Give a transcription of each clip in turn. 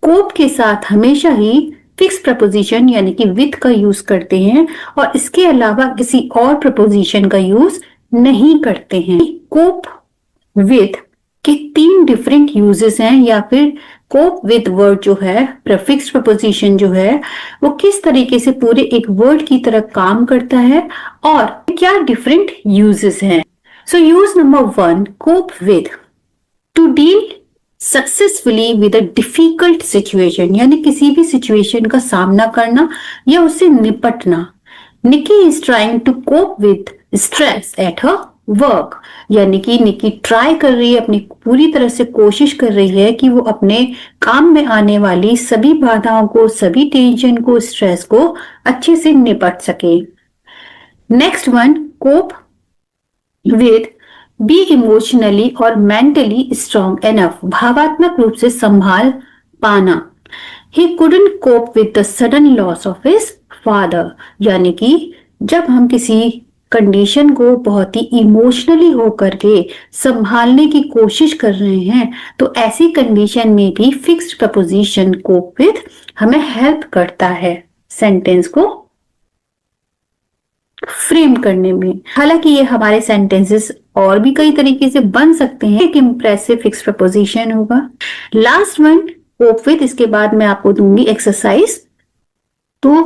कोप के साथ हमेशा ही फिक्स प्रपोजिशन यानी कि विद का यूज करते हैं और इसके अलावा किसी और प्रपोजिशन का यूज नहीं करते हैं। कोप विद के 3 डिफरेंट यूजेस हैं, या फिर कोप विद वर्ड जो है, प्रीफिक्स प्रपोजिशन जो है, वो किस तरीके से पूरे एक वर्ड की तरह काम करता है और क्या डिफरेंट यूजेस हैं। So use number 1, cope with, to deal successfully with a difficult situation, यानी किसी भी सिचुएशन का सामना करना या उससे निपटना। Nikki is trying to cope with stress at her work, यानी कि निकी ट्राई कर रही है, अपनी पूरी तरह से कोशिश कर रही है कि वो अपने काम में आने वाली सभी बाधाओं को, सभी टेंशन को, स्ट्रेस को अच्छे से निपट सके। Next one, cope with, be emotionally और मेंटली स्ट्रॉन्ग एनफ, भावात्मक रूप से संभाल पाना। He couldn't cope with the sudden loss of his father, यानी कि जब हम किसी कंडीशन को बहुत ही इमोशनली होकर के संभालने की कोशिश कर रहे हैं, तो ऐसी कंडीशन में भी फिक्स्ड प्रपोजिशन कोप विद हमें हेल्प करता है सेंटेंस को फ्रेम करने में। हालांकि ये हमारे सेंटेंसेस और भी कई तरीके से बन सकते हैं। एक इंप्रेसिव फिक्स प्रपोजिशन होगा। लास्ट वन, कोप विद, इसके बाद मैं आपको दूंगी एक्सरसाइज। तो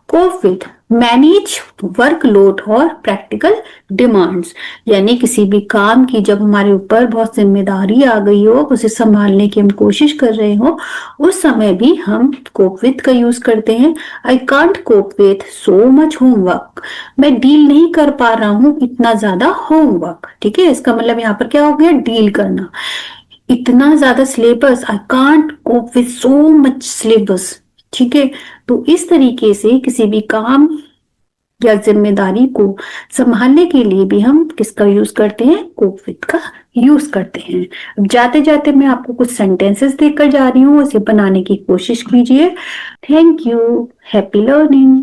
कोप विद, मैनेज वर्कलोड और प्रैक्टिकल डिमांड्स, यानी किसी भी काम की जब हमारे ऊपर बहुत जिम्मेदारी आ गई हो, उसे संभालने की हम कोशिश कर रहे हो, उस समय भी हम कोप विद का यूज करते हैं। I can't cope with so much homework, मैं डील नहीं कर पा रहा हूं इतना ज्यादा होमवर्क। ठीक है, इसका मतलब यहाँ पर क्या हो गया, डील करना, इतना ज्यादा syllabus, I can't cope with so much syllabus. ठीक है, तो इस तरीके से किसी भी काम या जिम्मेदारी को संभालने के लिए भी हम किसका यूज करते हैं, कोप विद का यूज करते हैं। अब जाते जाते मैं आपको कुछ सेंटेंसेस देकर जा रही हूँ, उसे बनाने की कोशिश कीजिए। Thank you, happy learning.